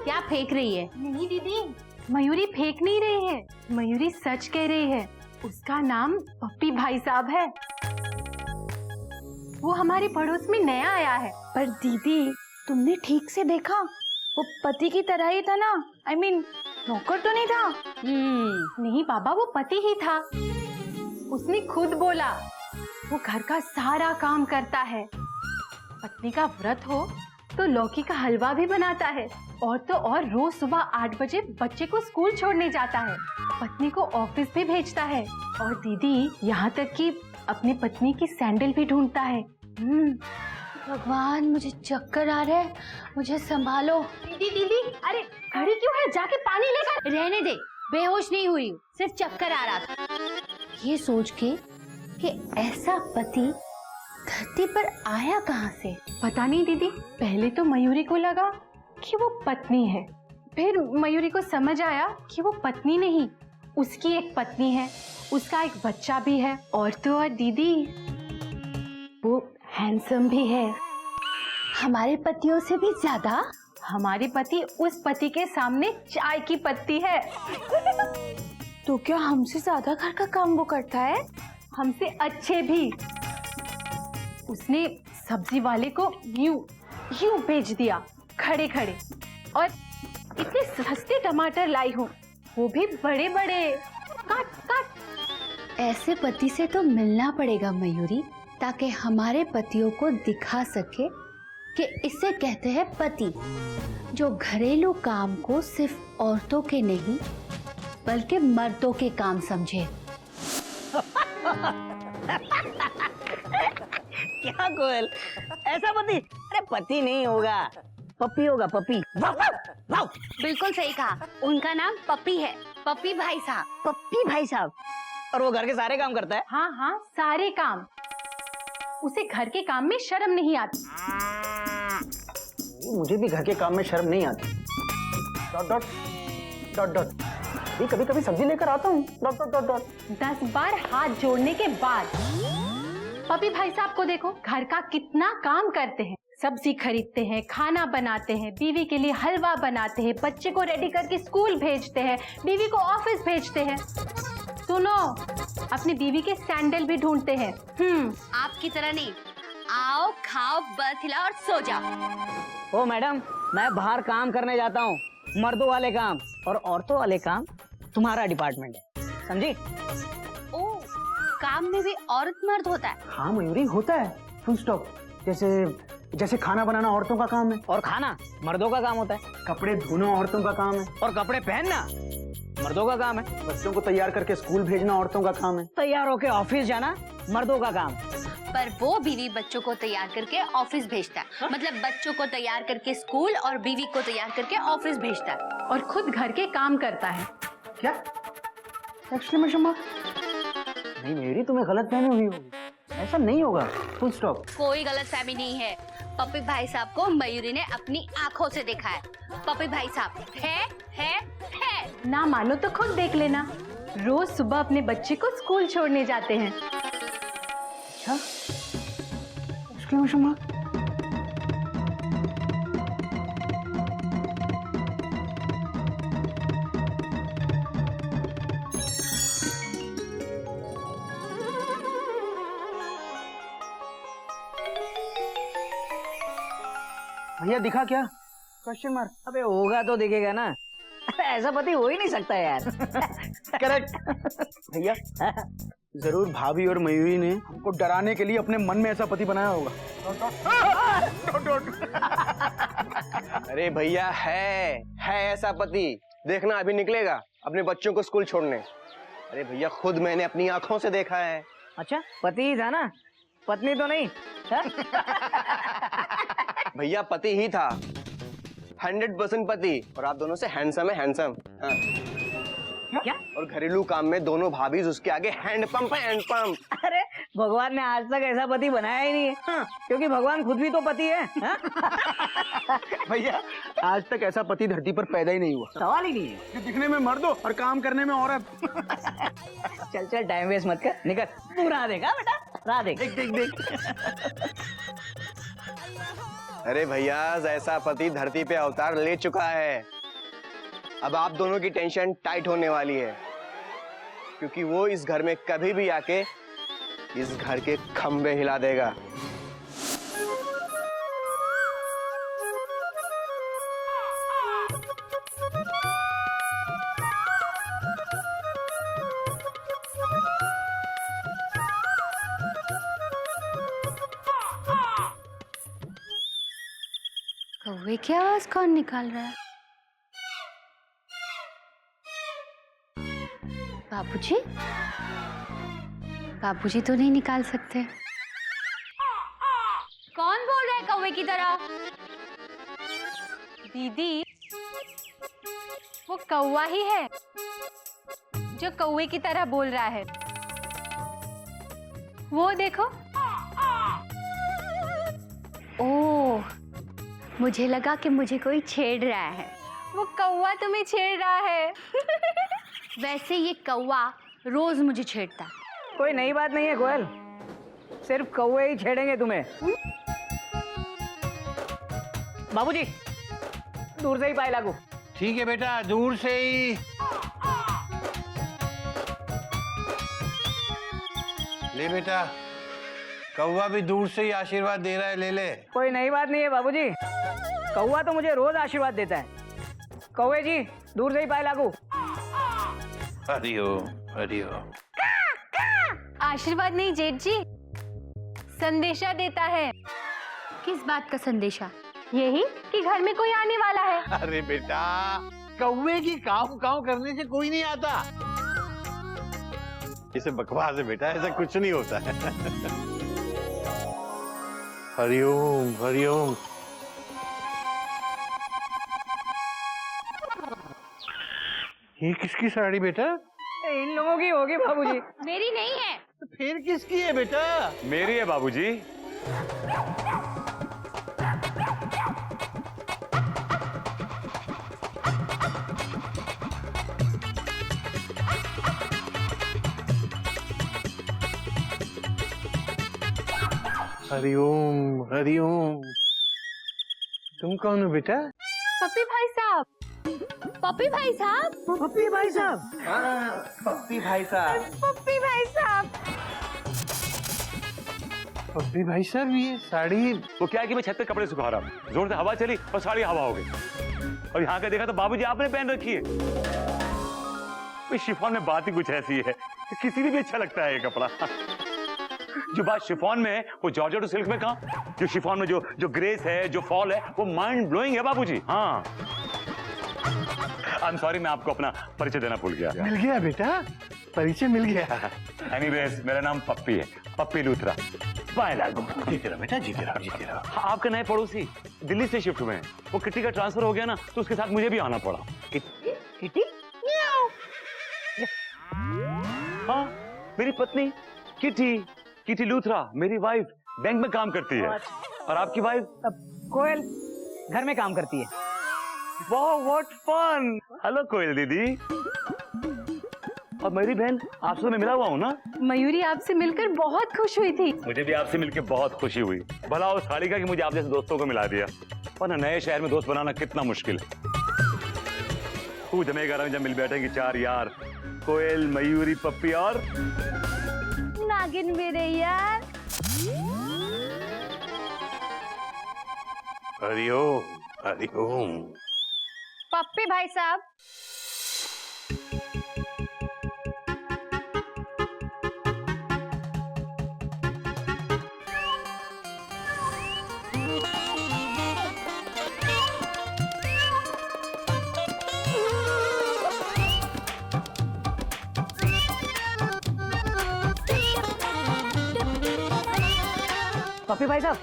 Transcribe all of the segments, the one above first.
क्या फेंक रही है? नहीं दीदी, मयूरी फेंक नहीं रही है, मयूरी सच कह रही है। उसका नाम पप्पी भाई साहब है। वो हमारे पड़ोस में नया आया है। पर दीदी, तुमने ठीक से देखा? वो पति की तरह ही था ना? I mean, नौकर तो नहीं था। नहीं बाबा, वो पति ही था। उसने खुद बोला वो घर का सारा काम करता है। पत्नी का व्रत हो तो लौकी का हलवा भी बनाता है, और तो और रोज सुबह 8 बजे बच्चे को स्कूल छोड़ने जाता है, पत्नी को ऑफिस भी भेजता है, और दीदी यहाँ तक कि अपनी पत्नी की सैंडल भी ढूंढता है। भगवान, मुझे चक्कर आ रहा है, मुझे संभालो। दीदी दीदी, अरे खड़ी क्यों है? जाके पानी लेकर। रहने दे, बेहोश नहीं हुई, सिर्फ चक्कर आ रहा था। ये सोच के कि ऐसा पति धरती पर आया कहाँ से? पता नहीं दीदी, पहले तो मयूरी को लगा कि वो पत्नी है, फिर मयूरी को समझ आया कि वो पत्नी नहीं, उसकी एक पत्नी है, उसका एक बच्चा भी है, और तो और दीदी वो हैंडसम भी है। हमारे पतियों से भी ज्यादा? हमारे पति उस पति के सामने चाय की पत्ती है। तो क्या हमसे ज्यादा घर का काम वो करता है? हमसे अच्छे भी। उसने सब्जी वाले को यूं भेज दिया खड़े खड़े, और इतने सस्ते टमाटर लाई हूँ, वो भी बड़े बड़े। काट काट। ऐसे पति से तो मिलना पड़ेगा मयूरी, ताकि हमारे पतियों को दिखा सके कि इसे कहते हैं पति, जो घरेलू काम को सिर्फ औरतों के नहीं बल्कि मर्दों के काम समझे। क्या कोयल, ऐसा पति? अरे पति नहीं होगा, पप्पी होगा, पप्पी। बिल्कुल सही कहा, उनका नाम पप्पी है, पप्पी भाई साहब। पप्पी भाई साहब। और वो घर के सारे काम करता है? हाँ हाँ, सारे काम। उसे घर के काम में शर्म नहीं आती। मुझे भी घर के काम में शर्म नहीं आती। Dot dot dot dot. कभी कभी सब्जी लेकर आता हूँ। Dot dot dot dot. 10 बार हाथ जोड़ने के बाद पप्पी भाई साहब को देखो, घर का कितना काम करते हैं। सब्जी खरीदते हैं, खाना बनाते हैं, बीवी के लिए हलवा बनाते हैं, बच्चे को रेडी करके स्कूल भेजते हैं, बीवी को ऑफिस भेजते हैं। सुनो, अपनी बीवी के सैंडल भी ढूंढते हैं। आपकी तरह नहीं, आओ खाओ बर्थ हिलाओ और सो जाओ। ओ मैडम, मैं बाहर काम करने जाता हूँ, मर्दों वाले काम और औरतों वाले काम तुम्हारा डिपार्टमेंट है, समझी? ओ, काम में भी औरत मर्द होता है? हाँ मयूरी, होता है, फुल स्टॉप। जैसे खाना बनाना औरतों का काम है, और खाना मर्दों का काम होता है। कपड़े धोना औरतों का काम है, और कपड़े पहनना मर्दों का काम है। बच्चों को तैयार करके स्कूल भेजना औरतों का काम है, तैयार होके ऑफिस जाना मर्दों का काम। पर वो बीवी बच्चों को तैयार करके ऑफिस भेजता है। मतलब बच्चों को तैयार करके स्कूल और बीवी को तैयार करके ऑफिस भेजता है, और खुद घर के काम करता है। क्या? Exclamation mark? नहीं मेरी, तुम्हें गलत फहमी हुई होगी, ऐसा नहीं होगा, फुल स्टॉप। कोई गलतफहमी नहीं है। पप्पी भाई साहब को मयूरी ने अपनी आंखों से देखा है। पप्पी भाई साहब है। ना मानो तो खुद देख लेना, रोज सुबह अपने बच्चे को स्कूल छोड़ने जाते हैं। अच्छा, एक्सक्लेमेशन मार्क? भैया दिखा क्या? Question mark. अबे होगा तो दिखेगा ना, ऐसा पति हो ही नहीं सकता यार। करेक्ट। भैया जरूर भाभी और मयूरी ने हमको डराने के लिए अपने मन में ऐसा पति बनाया होगा। अरे भैया, है ऐसा पति, देखना अभी निकलेगा अपने बच्चों को स्कूल छोड़ने। अरे भैया, खुद मैंने अपनी आंखों से देखा है। अच्छा, पति ही था ना, पत्नी तो नहीं? भैया पति ही था, 100% पति, और आप दोनों से हैंडसम है, हैंडसम। हाँ। क्या? और घरेलू काम में दोनों भाभी उसके आगे हैंडपंप है, हैंडपंप। अरे भगवान ने आज तक ऐसा पति बनाया ही नहीं है। हाँ, क्योंकि भगवान खुद भी तो पति है। हाँ? भैया आज तक ऐसा पति धरती पर पैदा ही नहीं हुआ। सवाल ही नहीं है। कि दिखने में मर्द हो और काम करने में औरत। चल टाइम वेस्ट मत कर, निकल। तू राह देगा बेटा, राह देख। देख। अरे भैया, ऐसा पति धरती पे अवतार ले चुका है, अब आप दोनों की टेंशन टाइट होने वाली है, क्योंकि वो इस घर में कभी भी आके इस घर के खंभे हिला देगा। कौवे की आवाज कौन निकाल रहा है? बाबूजी? बाबूजी तो नहीं निकाल सकते। कौन बोल रहा है कौवे की तरह? दीदी, वो कौवा ही है जो कौवे की तरह बोल रहा है। वो देखो। ओह, मुझे लगा कि मुझे कोई छेड़ रहा है। वो कौवा तुम्हें छेड़ रहा है। वैसे ये कौवा रोज मुझे छेड़ता है। कोई नई बात नहीं है कोयल, सिर्फ कौवे ही छेड़ेंगे तुम्हें। बाबूजी, दूर से ही पाए लागू। ठीक है बेटा, दूर से ही। ले बेटा, कौवा भी दूर से ही आशीर्वाद दे रहा है, ले ले। कोई नई बात नहीं है बाबूजी, कौवा तो मुझे रोज आशीर्वाद देता है। कौवे जी, दूर से ही पाए लागू। हरिओम हरिओम। आशीर्वाद नहीं जेठ जी, संदेशा देता है। किस बात का संदेशा? यही कि घर में कोई आने वाला है। अरे बेटा, कौवे की काव काव करने से कोई नहीं आता। इसे बकवास है बेटा, ऐसा कुछ नहीं होता है। हरिओम हरिओम। ये किसकी साड़ी बेटा? इन लोगों की होगी बाबूजी। मेरी नहीं है। तो फिर किसकी है बेटा? मेरी है बाबूजी। हरिओम हरिओम। तुम कौन हो बेटा? पप्पी भाई साहब। पप्पी भाई साहब? पप्पी भाई साहब। हाँ, पप्पी भाई साहब। पप्पी भाई साहब। पप्पी भाई साहब, ये साड़ी। वो क्या है कि मैं छत पे कपड़े सुखा रहा हूँ, जोर से हवा चली और साड़ी हवा हो गई। और यहाँ का देखा तो बाबूजी आपने पहन रखी है। इस शिफॉन में बात ही कुछ ऐसी है कि किसी ने भी अच्छा लगता है ये कपड़ा। जो बात शिफॉन में है वो जॉर्जेट और सिल्क में कहाँ? जो शिफॉन में जो ग्रेस है, जो फॉल है, वो माइंड ब्लोइंग है बाबूजी। हाँ, आई एम सॉरी, मैं आपको अपना परिचय देना भूल गया। मिल गया बेटा, परिचय मिल गया। एनीवेज, मेरा नाम पप्पी है, पप्पी लूथरा। बाय लागू। जीते रहो बेटा, जीते रहो, जीते रहो। आपके नए पड़ोसी दिल्ली से शिफ्ट हुए हैं। वो किटी का ट्रांसफर हो गया ना, तो उसके साथ मुझे भी आना पड़ा। किटी? हाँ, मेरी पत्नी किटी लूथरा, मेरी वाइफ बैंक में काम करती है। और आपकी वाइफ? कोयल घर में काम करती है। वाह, व्हाट फन। हेलो कोयल दीदी। और मेरी बहन, आपसे तो मैं मिला हुआ हूँ ना? मयूरी आपसे मिलकर बहुत खुश हुई थी। मुझे भी आपसे मिलकर बहुत खुशी हुई। भला उस साड़ी का कि मुझे आप जैसे दोस्तों को मिला दिया, वरना नए शहर में दोस्त बनाना कितना मुश्किल है। खूब जमेगा रंग जब मिल बैठेंगे चार यार, कोयल, मयूरी, पप्पी और नागिन मेरे यार। हरिओम हरिओम। पप्पी भाई साहब। पप्पी भाई साहब,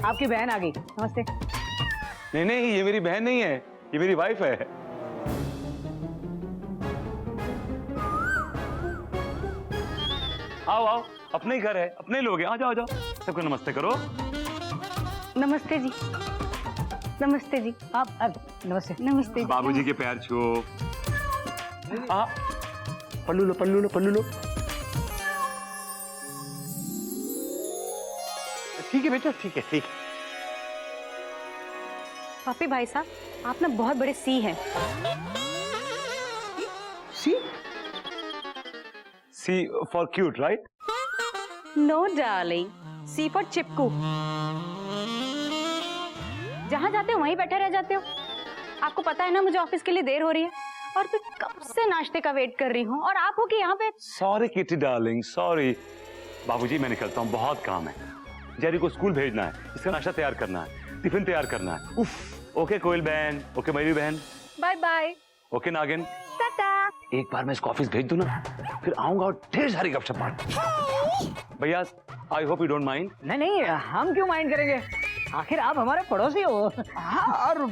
आपकी बहन आ गई। नमस्ते। नहीं, ये मेरी बहन नहीं है, ये मेरी वाइफ है। आओ, अपने ही घर है, अपने ही लोग हैं। आ जाओ, सबको नमस्ते करो। नमस्ते जी। नमस्ते जी। आप नमस्ते। नमस्ते जी। बाबूजी के पैर छुओ। पल्लू लो। ठीक है बेटा, ठीक है, ठीक है। पप्पी भाई साहब, आप ना बहुत बड़े सी हैं। C C for cute, right? No darling, C for चिपकू। जहाँ जाते हो वहीं बैठे रह जाते हो। आपको पता है ना मुझे ऑफिस के लिए देर हो रही है और मैं कब से नाश्ते का वेट कर रही हूँ और आप हो कि यहाँ पे। Sorry kitty darling, sorry. बाबूजी मैं निकलता हूँ, बहुत काम है। जेरी को स्कूल भेजना है, इसका नाश्ता तैयार करना है, टिफिन तैयार करना है। उफ। ओके कोयल बहन, ओके मयूरी बहन, बाय बाय। ओके नागिन। टाटा। एक बार मैं इसको ऑफिस भेज दूं ना, फिर आऊंगा और ढेर सारी गपशप मारूंगा। भैया I hope you don't mind. नहीं नहीं, हम क्यों माइंड करेंगे, आखिर आप हमारे पड़ोसी हो। हाँ, और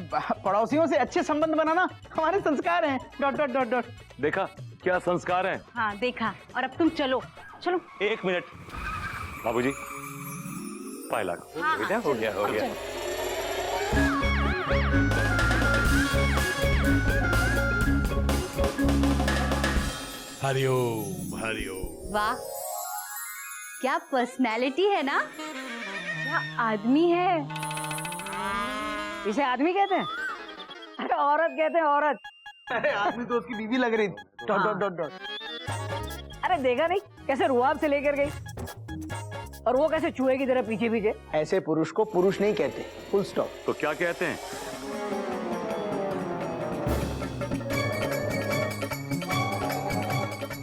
पड़ोसियों से अच्छे संबंध बनाना हमारे संस्कार हैं। Dot dot dot dot. देखा क्या संस्कार है। हाँ देखा, और अब तुम चलो चलो। एक मिनट बाबूजी, पाए लाख। बेटा हो गया हो गया। हरिओम हरिओम। वाह, क्या पर्सनैलिटी है ना। क्या आदमी है। इसे आदमी कहते हैं? अरे औरत कहते हैं, औरत। अरे आदमी तो उसकी बीवी लग रही थी। Dot dot dot dot. अरे देखा नहीं कैसे रुआब से लेकर गई, और वो कैसे चूहे की तरह पीछे पीछे। ऐसे पुरुष को पुरुष नहीं कहते, फुल स्टॉप। तो क्या कहते हैं?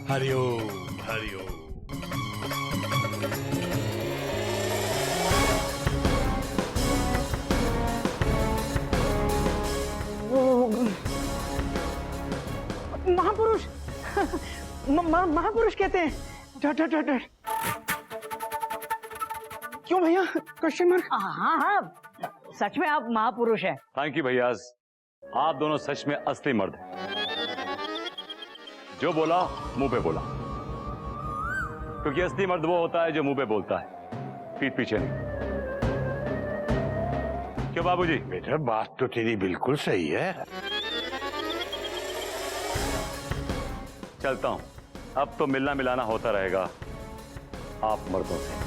हरिओम हरिओम। महापुरुष महापुरुष कहते हैं। Dot dot dot dot. क्यों भैया, क्वेश्चन मार्क? हाँ हाँ, सच में आप महापुरुष हैं। थैंक यू भैया, आप दोनों सच में असली मर्द हैं। जो बोला मुंह पे बोला, क्योंकि असली मर्द वो होता है जो मुंह पे बोलता है, पीठ पीछे नहीं। क्यों बाबूजी? बेटा बात तो तेरी बिल्कुल सही है। चलता हूं, अब तो मिलना मिलाना होता रहेगा आप मर्दों से।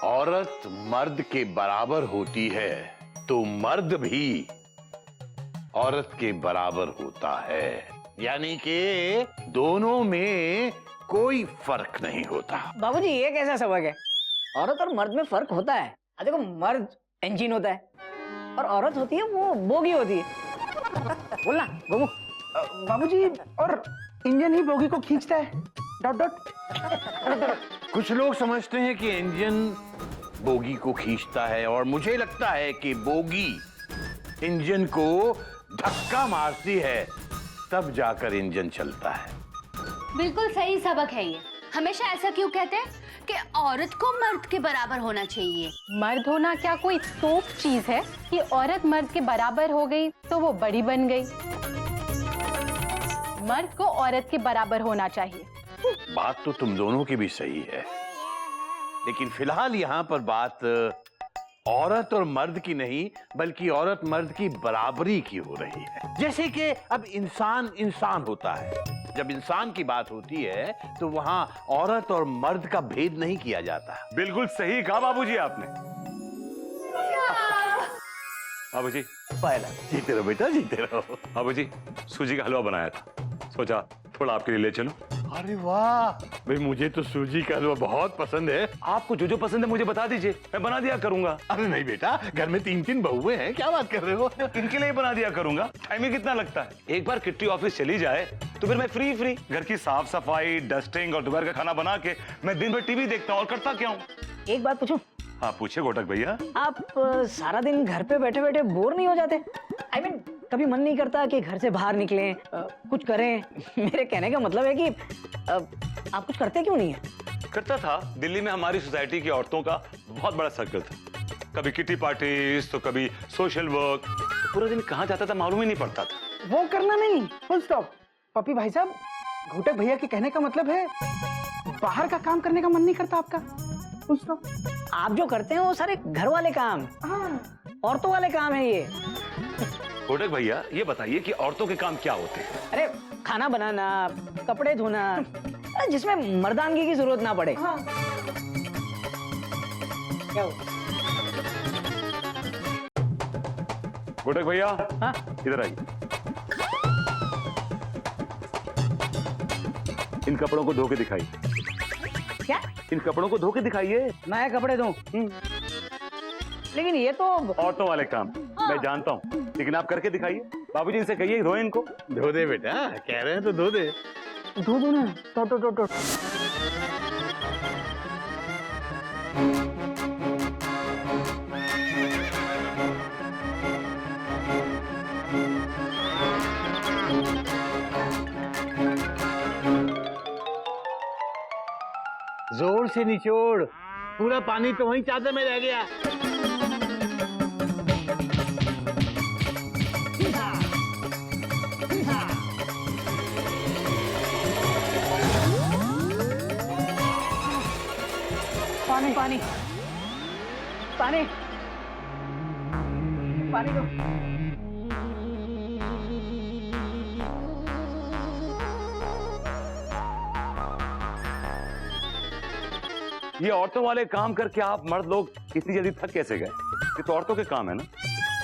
औरत मर्द के बराबर होती है तो मर्द भी औरत के बराबर होता है, यानी कि दोनों में कोई फर्क नहीं होता। बाबूजी ये कैसा सबक है? औरत और मर्द में फर्क होता है। देखो, मर्द इंजन होता है और औरत होती है वो बोगी होती है। बोलना गोमू। बाबूजी, और इंजन ही बोगी को खींचता है। Dot dot. कुछ लोग समझते हैं कि इंजन बोगी को खींचता है, और मुझे लगता है कि बोगी इंजन को धक्का मारती है, तब जाकर इंजन चलता है। बिल्कुल सही सबक है ये। हमेशा ऐसा क्यों कहते हैं कि औरत को मर्द के बराबर होना चाहिए? मर्द होना क्या कोई तोप चीज है कि औरत मर्द के बराबर हो गई तो वो बड़ी बन गई? मर्द को औरत के बराबर होना चाहिए। बात तो तुम दोनों की भी सही है, लेकिन फिलहाल यहाँ पर बात औरत और मर्द की नहीं, बल्कि औरत मर्द की बराबरी की हो रही है। जैसे कि अब इंसान इंसान होता है, जब इंसान की बात होती है तो वहाँ औरत और मर्द का भेद नहीं किया जाता। बिल्कुल सही कहा बाबूजी आपने। बाबूजी पहला जीते रहो बेटा, जीते रहो। बाबूजी सूजी का हलवा बनाया था, सोचा थोड़ा आपके लिए ले चलो। अरे वाह भाई, मुझे तो सूजी का हलवा बहुत पसंद है। आपको जो जो पसंद है मुझे बता दीजिए, मैं बना दिया करूंगा। अरे नहीं बेटा, घर में 3-3 बहुएं हैं, क्या बात कर रहे हो? इनके लिए बना दिया करूंगा। टाइम ही कितना लगता है? एक बार किट्टी ऑफिस चली जाए तो फिर मैं फ्री घर की साफ सफाई, डस्टिंग और दोपहर का खाना बना के मैं दिन भर टीवी देखता हूँ और करता क्या हूँ। एक बात पूछूं? हाँ पूछे घोटक भैया। आप सारा दिन घर पे बैठे बैठे बोर नहीं हो जाते? I mean, कभी मन नहीं करता कि घर से बाहर निकलें, कुछ करें? मेरे कहने का मतलब है कि आप कुछ करते क्यों नहीं है? करता था। दिल्ली में हमारी सोसाइटी की औरतों का बहुत बड़ा सर्कल था। कभी किटी पार्टीज तो कभी सोशल वर्क। पूरा दिन कहाँ जाता था मालूम ही नहीं पड़ता था। वो करना नहीं, फुल स्टॉप। पपी भाई साहब, घोटक भैया के कहने का मतलब है बाहर का काम करने का मन नहीं करता आपका? Full stop. आप जो करते हैं वो सारे घर वाले काम, औरतों वाले काम है ये। घोटक भैया ये बताइए कि औरतों के काम क्या होते हैं? अरे खाना बनाना, कपड़े धोना, जिसमें मर्दानगी की जरूरत ना पड़े। क्या हुआ? गोटक भैया, हाँ? इधर आइए। इन कपड़ों को धो के दिखाइए। क्या? इन कपड़ों को धो के दिखाइए। नए कपड़े दूं? लेकिन ये तो औरतों वाले काम मैं जानता हूँ, लेकिन आप करके दिखाइए। बाबूजी इनसे कहिए धोए इनको। धो दे बेटा, कह रहे हैं तो धो दे। धो दो ना। तो जोर से निचोड़, पूरा पानी तो वहीं चादर में रह गया। पानी पानी पानी पानी दो। ये औरतों वाले काम करके आप मर्द लोग इतनी जल्दी थक कैसे गए? ये तो औरतों के काम है ना।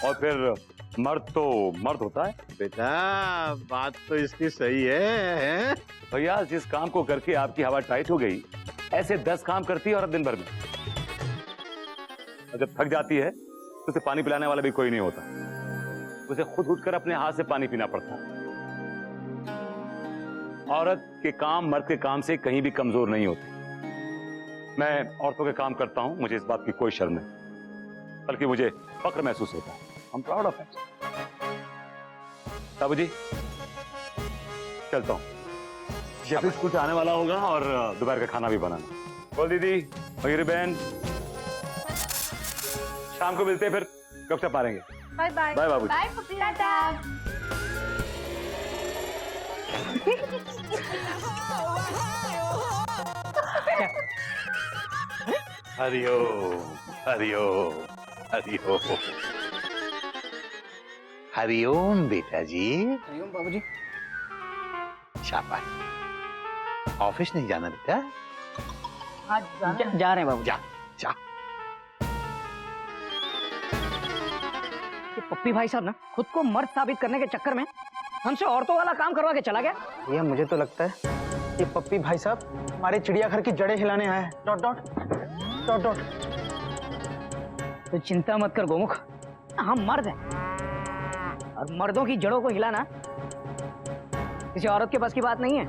और फिर मर्द तो मर्द होता है। बेटा बात तो इसकी सही है? भैया जिस काम को करके आपकी हवा टाइट हो गई, ऐसे 10 काम करती है औरत दिन भर में। और जब थक जाती है तो उसे पानी पिलाने वाला भी कोई नहीं होता, उसे खुद उठकर अपने हाथ से पानी पीना पड़ता है। औरत के काम मर्द के काम से कहीं भी कमजोर नहीं होते। मैं औरतों के काम करता हूं, मुझे इस बात की कोई शर्म नहीं, बल्कि मुझे फक्र महसूस होता है। I'm proud of it। बाबूजी चलता हूं, जब स्कूल से आने वाला होगा और दोपहर का खाना भी बनाना। बोल दीदी, मयूरी बहन, शाम को मिलते हैं, फिर गपशप मारेंगे। Bye bye. बाय बाबूजी। बाय पप्पी, टाटा। हरिओम हरिओम हरिओम हरिओम बेटा जी। हरिओम बाबूजी। शाबाश। ऑफिस नहीं जाना बेटा? आज जा रहे हैं बाबू। जा जा। ये पप्पी भाई साहब ना खुद को मर्द साबित करने के चक्कर में हमसे औरतों वाला काम करवा के चला गया। भैया मुझे तो लगता है ये पप्पी भाई साहब हमारे चिड़ियाघर की जड़ें हिलाने आया है। Dot dot dot dot. तो चिंता मत कर गोमुख, हम मर्द हैं और मर्दों की जड़ों को हिलाना किसी औरत के बस की बात नहीं है।